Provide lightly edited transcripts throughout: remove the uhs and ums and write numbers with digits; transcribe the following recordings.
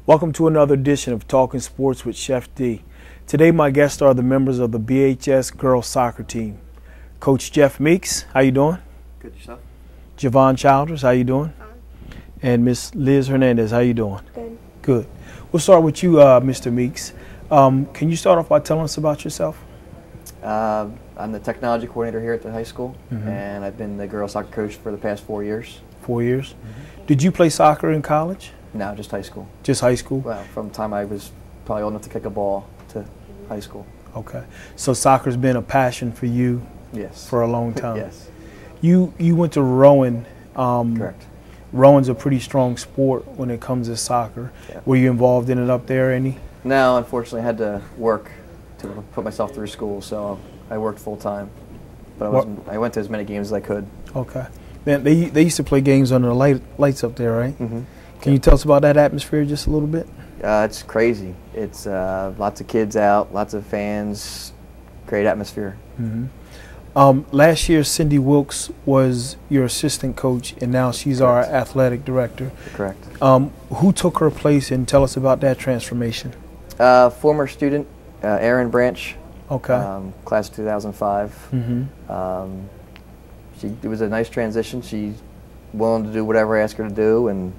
Welcome to another edition of Talking Sports with Chef D. Today my guests are the members of the BHS Girls Soccer team. Coach Jeff Meeks, how you doing? Good, yourself? Javon Childers, how you doing? Fine. And Miss Liz Hernandez, how you doing? Good. Good. We'll start with you, Mr. Meeks. Can you start off by telling us about yourself? I'm the technology coordinator here at the high school, and I've been the girls soccer coach for the past 4 years. 4 years. Did you play soccer in college? No, just high school. Just high school? Well, from the time I was probably old enough to kick a ball to high school. Okay. So soccer's been a passion for you Yes. for a long time? Yes. You went to Rowan. Correct. Rowan's a pretty strong sport when it comes to soccer. Yeah. Were you involved in it up there any? No, unfortunately, I had to work to put myself through school, so I worked full time. But I went to as many games as I could. Okay. Man, they used to play games under the lights up there, right? Mm-hmm. Can you tell us about that atmosphere just a little bit? It's crazy. It's lots of kids out, lots of fans, great atmosphere. Last year, Cindy Wilkes was your assistant coach, and now she's our athletic director. Correct. Who took her place, and tell us about that transformation? Former student, Erin Branch. Okay. Class of 2005. It was a nice transition. She's willing to do whatever I ask her to do, and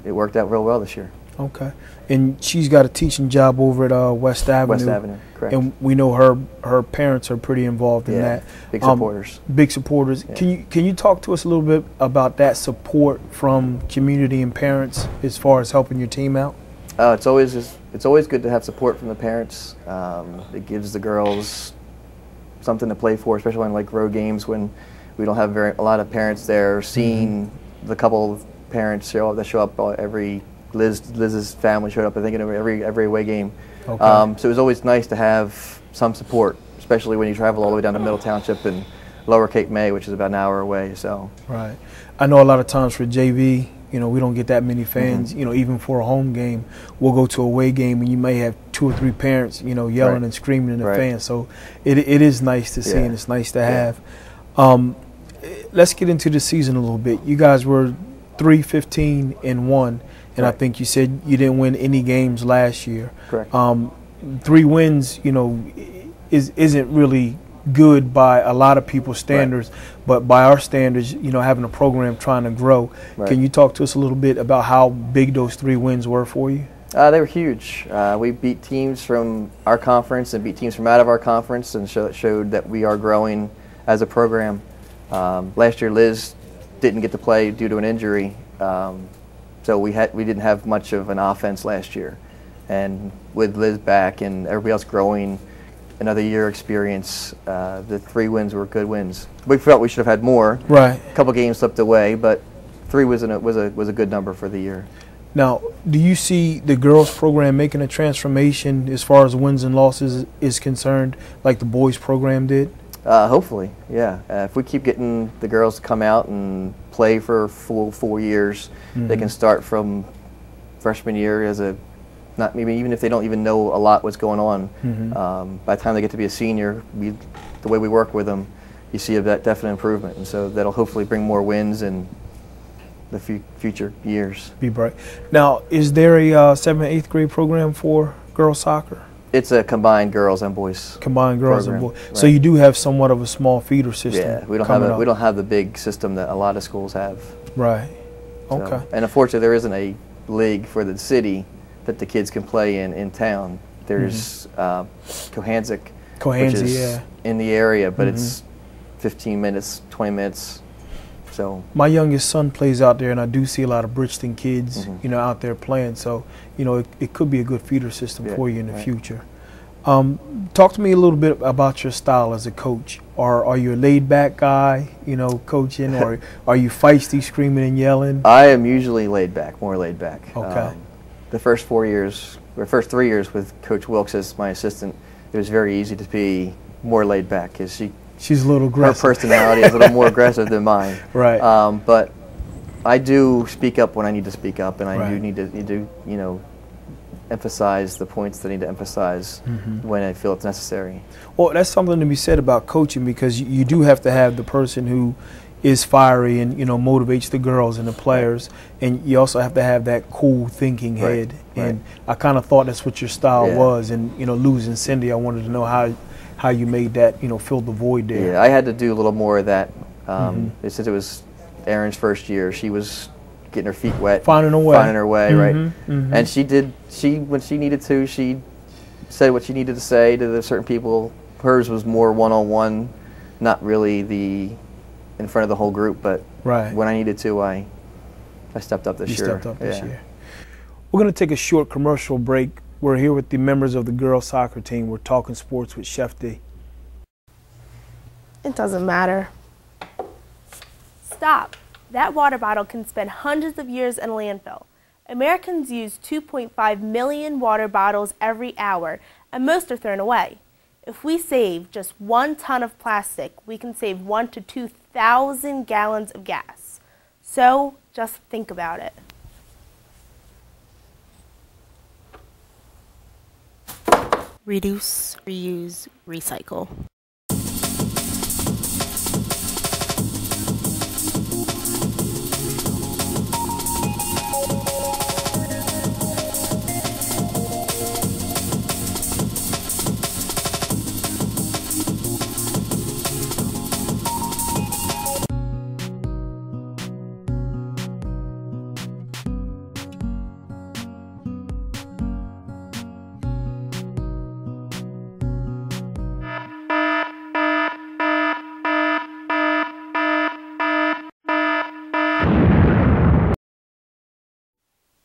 it worked out real well this year. Okay. And she's got a teaching job over at West Avenue. West Avenue, correct. And we know her parents are pretty involved in that. Big supporters. Big supporters. Yeah. Can you talk to us a little bit about that support from community and parents as far as helping your team out? It's always good to have support from the parents. It gives the girls something to play for, especially on like road games when we don't have a lot of parents there. Seeing the couple of parents that show up every Liz's family showed up, I think, in every away game. Okay. So it was always nice to have some support, especially when you travel all the way down to Middle Township and Lower Cape May, which is about an hour away. So right. I know a lot of times for JV, we don't get that many fans. Even for a home game, we'll go to a away game and you may have 2 or 3 parents, yelling and screaming in the fans. So it is nice to see, and it's nice to have. Let's get into the season a little bit. You guys were 3-15-1, and I think you said you didn't win any games last year. Correct. 3 wins, isn't really good by a lot of people's standards, but by our standards, having a program trying to grow. Can you talk to us a little bit about how big those 3 wins were for you? They were huge. We beat teams from our conference and beat teams from out of our conference, and showed that we are growing as a program. Last year, Liz didn't get to play due to an injury, so we didn't have much of an offense last year. And with Liz back and everybody else growing, another year experience, the 3 wins were good wins. We felt we should have had more. Right. A couple games slipped away, but 3 was a good number for the year. Now, do you see the girls program making a transformation as far as wins and losses is concerned, like the boys program did? Hopefully, yeah. If we keep getting the girls to come out and play for full 4 years, they can start from freshman year as not maybe even if they don't even know a lot what's going on. By the time they get to be a senior, the way we work with them, you see a definite improvement, and so that'll hopefully bring more wins in the future years. Be bright. Now, is there a 7th and 8th grade program for girls soccer? It's a combined girls and boys. Combined girls program. and boys. Right. So you do have somewhat of a small feeder system. Yeah, we don't have the big system that a lot of schools have. Right. So, okay. And unfortunately, there isn't a league for the city that the kids can play in town. There's Cohanzic, which is in the area, but it's 15 minutes, 20 minutes. So my youngest son plays out there, and I do see a lot of Bridgeton kids, out there playing. So, it could be a good feeder system for you in the future. Talk to me a little bit about your style as a coach. Are you a laid-back guy, coaching, or are you feisty, screaming and yelling? I am usually laid back, more laid back. Okay. The first 3 years with Coach Wilkes as my assistant, it was very easy to be more laid back because she's a little aggressive. Her personality is a little more aggressive than mine. Right. But I do speak up when I need to speak up, and I do need to emphasize the points that I need to emphasize when I feel it's necessary. Well, that's something to be said about coaching, because you do have to have the person who, is fiery and, you know, motivates the girls and the players, and you also have to have that cool thinking head. And I kind of thought that's what your style was. And, you know, losing Cindy, I wanted to know how you made that, you know, fill the void there. Yeah, I had to do a little more of that. Since it was Erin's first year, she was getting her feet wet, finding her way, right? And when she needed to, she said what she needed to say to the certain people. Hers was more one-on-one, not really in front of the whole group, but when I needed to, I stepped up this year. You stepped up this year. We're going to take a short commercial break. We're here with the members of the girls soccer team. We're talking sports with Chef D. It doesn't matter. Stop. That water bottle can spend hundreds of years in landfill. Americans use 2.5 million water bottles every hour, and most are thrown away. If we save just 1 ton of plastic, we can save 1,000 to 2,000 gallons of gas. So just think about it. Reduce, reuse, recycle.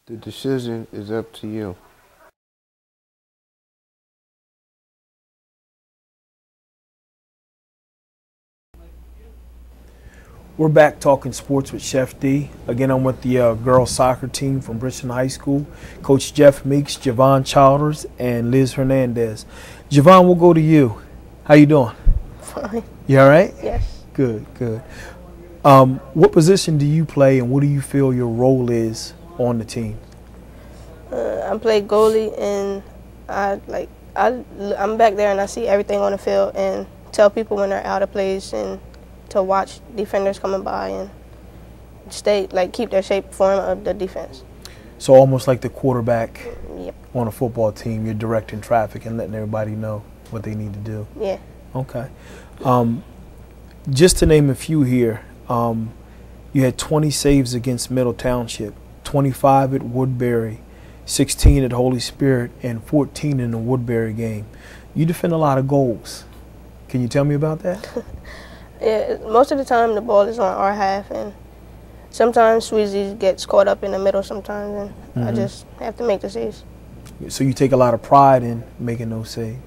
The decision is up to you. We're back talking sports with Chef D. Again, I'm with the girls soccer team from Bridgeton High School. Coach Jeff Meeks, Javon Childers, and Liz Hernandez. Javon, we'll go to you. How you doing? Fine. You all right? Yes. Good, good. What position do you play, and what do you feel your role is on the team? I play goalie, and I'm back there and I see everything on the field and tell people when they're out of place and to watch defenders coming by and keep their shape form of the defense. So almost like the quarterback Yep. on a football team, you're directing traffic and letting everybody know what they need to do. Yeah. Okay. Just to name a few here, you had 20 saves against Middle Township, 25 at Woodbury, 16 at Holy Spirit, and 14 in the Woodbury game. You defend a lot of goals. Can you tell me about that? Yeah, most of the time the ball is on our half, and sometimes Sweezy gets caught up in the middle sometimes, and I just have to make the saves. So you take a lot of pride in making those saves.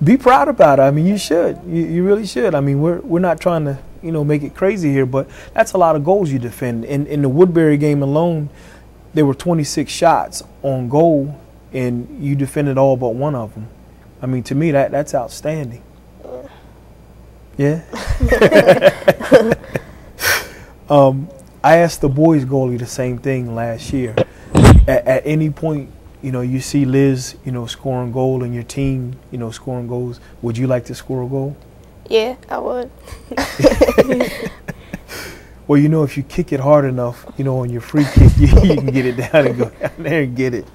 Be proud about it. I mean, you should. You really should. I mean, we're not trying to, you know, make it crazy here, but that's a lot of goals you defend. In the Woodbury game alone, there were 26 shots on goal, and you defended all but one of them. I mean, to me, that's outstanding. Yeah. I asked the boys goalie the same thing last year. At any point, you know, you see Liz, you know, scoring goal and your team, you know, scoring goals, would you like to score a goal? Yeah, I would. Well, you know, if you kick it hard enough, you know, on your free kick, you can get it down and go down there and get it.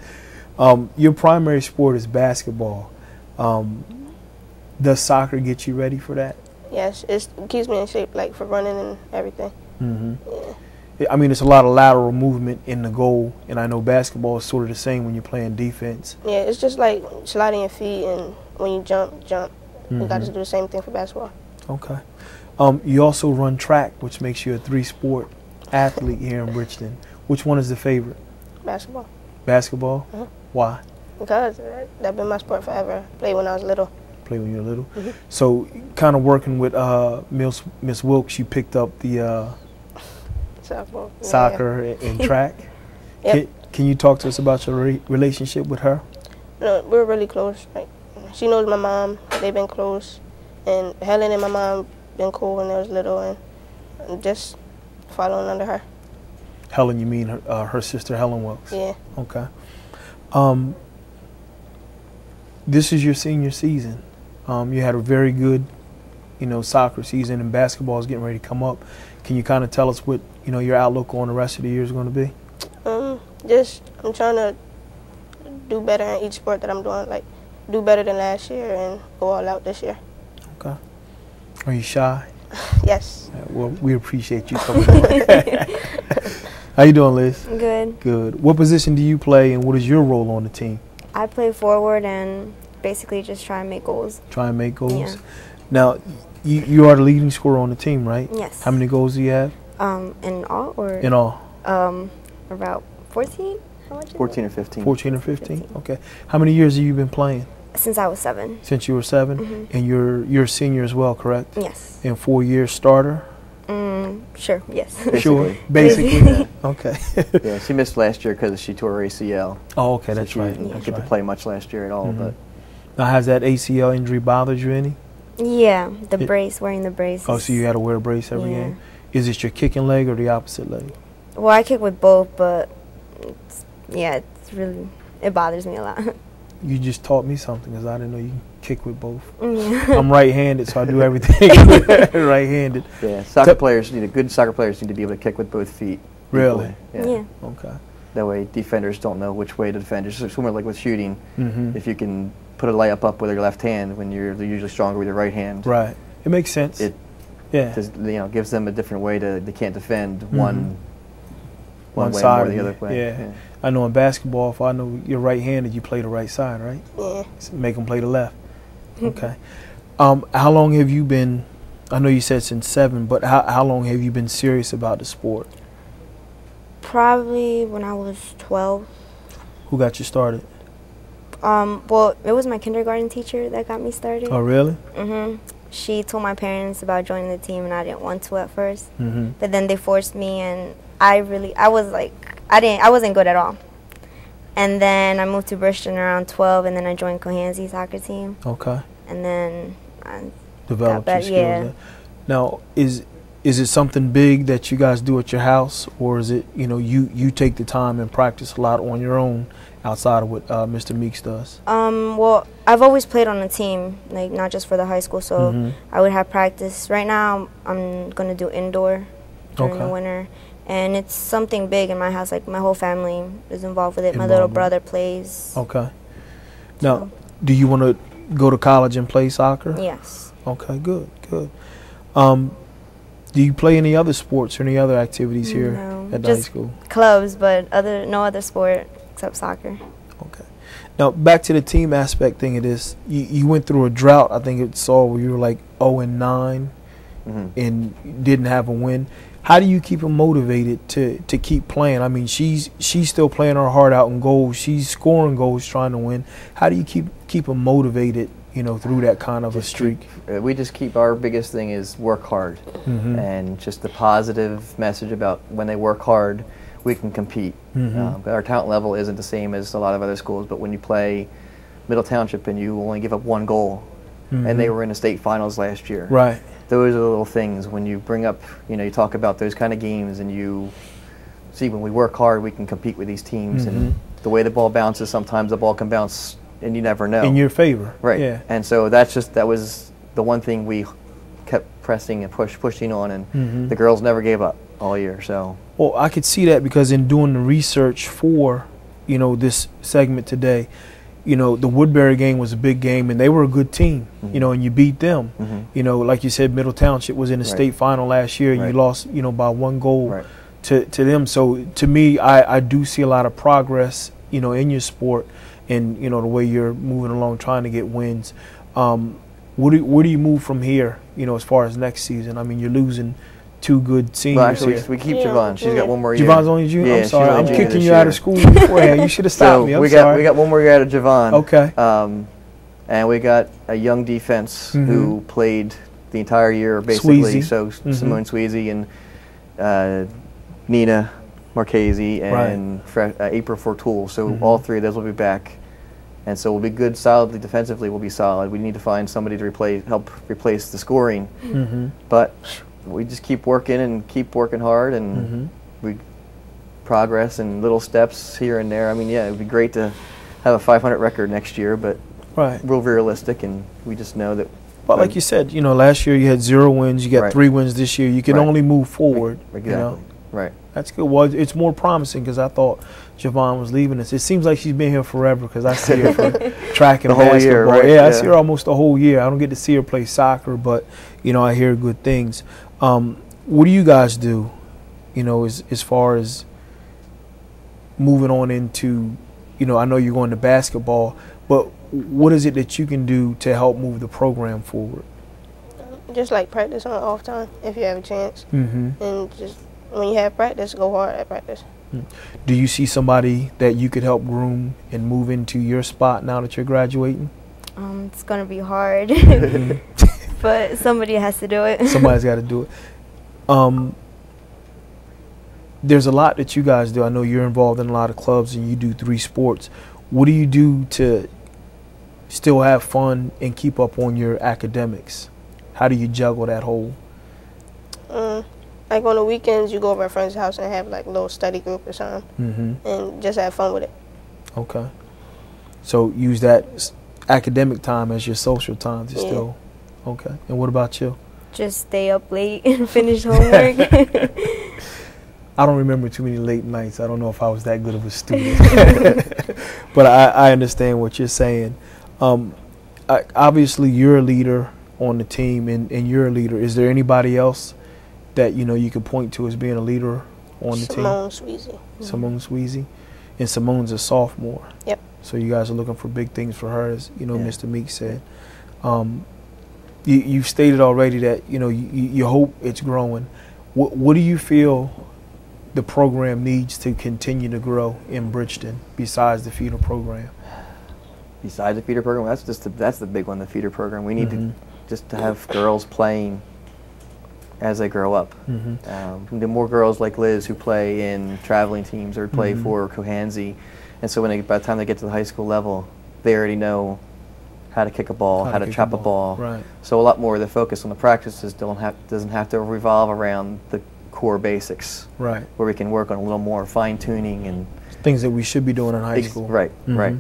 Your primary sport is basketball. Does soccer get you ready for that? Yes, it keeps me in shape, like for running and everything. Yeah. I mean, it's a lot of lateral movement in the goal, and I know basketball is sort of the same when you're playing defense. Yeah, it's just like sliding your feet, and when you jump. You got to do the same thing for basketball. Okay. You also run track, which makes you a 3-sport athlete here in Bridgeton. Which one is the favorite? Basketball. Basketball? Why? Because that's been my sport forever. Played when I was little. Played when you were little? So kind of working with Miss Wilkes, you picked up the soccer and track. Yep. Can you talk to us about your relationship with her? No, we're really close. Like, she knows my mom. They've been close. And Helen and my mom been cool when they was little, and just following under her. Helen, you mean her sister Helen Wilkes? Yeah. Okay. This is your senior season. You had a very good soccer season and basketball is getting ready to come up. Can you kind of tell us what, your outlook on the rest of the year is going to be? I'm trying to do better in each sport that I'm doing, like do better than last year and go all out this year. Okay. Are you shy? Yes. Well, we appreciate you coming on. How you doing, Liz? Good. Good. What position do you play, and what is your role on the team? I play forward and basically just try and make goals. Try and make goals? Yeah. Now, you are the leading scorer on the team, right? Yes. How many goals do you have? In all, or? In all. About 14. How much is 14 it? or 15. 14 or 15? Okay. How many years have you been playing? Since I was 7. Since you were 7? Mm-hmm. And you're a senior as well, correct? Yes. And 4 years starter? Sure, yes. Basically. Sure, basically. Yeah. Okay. Yeah, she missed last year because she tore her ACL. Oh, okay, So that's she right. didn't That's get to right. play much last year at all. Mhm. But Now, has that ACL injury bothered you any? Yeah, the It- brace, wearing the brace. Oh, so you had to wear a brace every Yeah. game? Is it your kicking leg or the opposite leg? Well, I kick with both, but it bothers me a lot. You just taught me something because I didn't know you can kick with both. Yeah. I'm right-handed, so I do everything right-handed. yeah, good soccer players need to be able to kick with both feet. Really? equally. Yeah. Okay. That way defenders don't know which way to defend. Just similar like with shooting, Mm-hmm. if you can put a layup up with your left hand when you're usually stronger with your right hand. Right. It makes sense. It yeah. just, gives them a different way they can't defend Mhm. one way side or of the you. other way. Yeah. I know in basketball, if I know you're right-handed, you play the right side, right? Yeah. So make them play the left. Okay. How long have you been, I know you said since 7, but how long have you been serious about the sport? Probably when I was 12. Who got you started? Well, it was my kindergarten teacher that got me started. Oh, really? She told my parents about joining the team, and I didn't want to at first. Mm-hmm. But then they forced me, and I wasn't good at all. And then I moved to Bristol around 12, and then I joined Cohansie soccer team. Okay. And then I Developed your better, skills. yeah. there. Now, is it something big that you guys do at your house, or is it, you take the time and practice a lot on your own outside of what Mr. Meeks does? Well, I've always played on a team, like not just for the high school, so Mhm. I would have practice. Right now, I'm going to do indoor during the Okay. winter. And it's something big in my house. Like, my whole family is involved with it. My Involved little with it. brother plays. Okay. Now, do you want to go to college and play soccer? Yes. Okay, good. Do you play any other sports or any other activities here No, at the high just school? clubs, but no other sport except soccer. Okay. Now, back to the team aspect thing of this. You went through a drought, I think it saw, where you were like 0-9 and didn't have a win. How do you keep them motivated to keep playing? I mean, she's still playing her heart out in goals. She's scoring goals, trying to win. How do you keep them motivated, through that kind of a streak? We just keep, our biggest thing is work hard. Mm-hmm. And just the positive message about when they work hard, we can compete. Mm-hmm. Our talent level isn't the same as a lot of other schools, but when you play Middle Township and you only give up 1 goal, and they were in the state finals last year. Right. Those are the little things when you bring up, you talk about those kind of games, and you see when we work hard, we can compete with these teams. And the way the ball bounces, sometimes the ball can bounce, and you never know. In your favor. Right. Yeah. And so that was the one thing we kept pressing and pushing on, and the girls never gave up all year. So. Well, I could see that because in doing the research for, this segment today, the Woodbury game was a big game, and they were a good team, and you beat them. Like you said, Middle Township was in the state final last year, and you lost, by 1 goal to them. So to me, I do see a lot of progress, in your sport, and the way you're moving along, trying to get wins. Where do you move from here, as far as next season? I mean, you're losing 2 good seniors Well, actually, here. we keep Yeah, Javon. She's got 1 more year. Javon's only junior? Yeah, I'm she's sorry. only I'm junior kicking this you out year. of school beforehand. You should have stopped me. I'm we sorry. got 1 more year out of Javon. Okay. And we got a young defense who played the entire year basically. Sweezy. So Simone Sweezy and Nina Marchese and April Fortool. So all 3 of those will be back. And so we'll be good solidly defensively. We'll be solid. We need to find somebody to help replace the scoring. But we just keep working and keep working hard, and we progress in little steps here and there. I mean, yeah, it would be great to have a 500 record next year, but real realistic, and we just know that Well, like you said, you know, last year you had 0 wins. You got Right. 3 wins this year. You can Right. only move forward. Exactly. You know? Right. That's good. Well, it's more promising because I thought Javon was leaving us. It seems like she's been here forever because I see her for track and The whole basketball. year, right? Yeah, I Yeah. see her almost the whole year. I don't get to see her play soccer, but, you know, I hear good things. What do you guys do, you know, as far as moving on into, you know, I know you're going to basketball, but what is it that you can do to help move the program forward? Just like practice on off time if you have a chance. Mm-hmm. And just when you have practice, go hard at practice. Do you see somebody that you could help groom and move into your spot now that you're graduating? It's gonna be hard, but somebody has to do it. Somebody's got to do it. There's a lot that you guys do. I know you're involved in a lot of clubs and you do 3 sports. What do you do to still have fun and keep up on your academics? How do you juggle that whole? Like on the weekends, you go over a friend's house and have like a little study group or something, and just have fun with it. Okay. So use that academic time as your social time to still. Okay. And what about you? Just stay up late and finish homework. I don't remember too many late nights. I don't know if I was that good of a student. But I understand what you're saying. Obviously, you're a leader on the team, and you're a leader. Is there anybody else that, you know, you could point to as being a leader on the team? Simone Sweezy. Simone Sweezy. And Simone's a sophomore. Yep. So you guys are looking for big things for her, as, you know, Mr. Meeks said. You've stated already that, you know, you hope it's growing. What do you feel the program needs to continue to grow in Bridgeton besides the feeder program? Besides the feeder program, that's the big one, the feeder program. We need to just to have girls playing as they grow up. The more girls like Liz who play in traveling teams or play for Cohansey, and so by the time they get to the high school level, they already know how to kick a ball, how to trap a ball. Right. So a lot more of the focus on the practices doesn't have to revolve around the core basics. Right. Where we can work on a little more fine tuning and things that we should be doing in high school. Right. Right.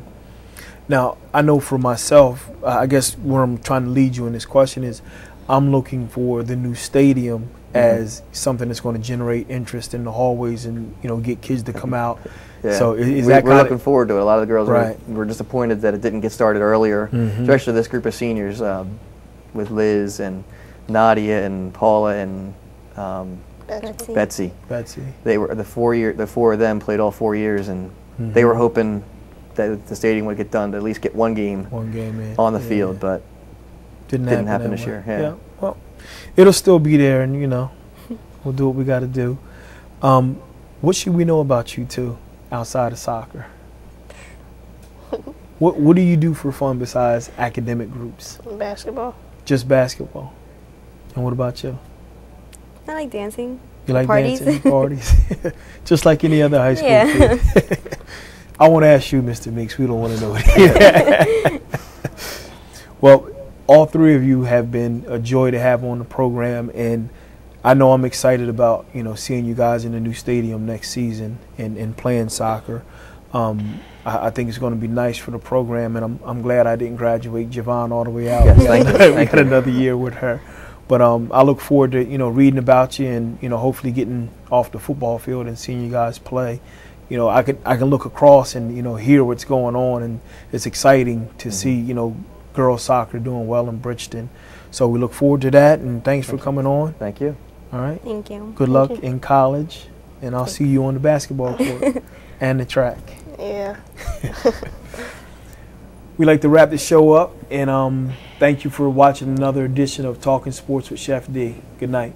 Now, I know for myself, I guess where I'm trying to lead you in this question is, I'm looking for the new stadium as something that's going to generate interest in the hallways and, you know, get kids to come out. Yeah. So we're looking forward to it. A lot of the girls Right. were disappointed that it didn't get started earlier, especially this group of seniors with Liz and Nadia and Paula and Betsy. They were the 4 of them played all 4 years, and they were hoping that the stadium would get done to at least get one game on the field, but didn't happen this year. Yeah. Well, it'll still be there, and, you know, we'll do what we got to do. What should we know about you too outside of soccer? What do you do for fun besides academic groups? Basketball. Just basketball. And what about you? I like dancing. You like Parties. dancing? Parties. Just like any other high school kid. I want to ask you, Mr. Meeks. We don't want to know it. Well, all 3 of you have been a joy to have on the program, and I know I'm excited about, you know, seeing you guys in the new stadium next season and playing soccer. I think it's going to be nice for the program, and I'm glad I didn't graduate Javon all the way out. Yes, we got another year with her. But I look forward to, you know, reading about you and, you know, hopefully getting off the football field and seeing you guys play. You know, I can look across and, you know, hear what's going on, and it's exciting to see, you know, girls soccer doing well in Bridgeton. So we look forward to that, and thanks for coming on. Thank you. All right. Thank you. Good luck in college, and I'll see you on the basketball court and the track. Yeah. We like to wrap the show up, and thank you for watching another edition of Talking Sports with Chef D. Good night.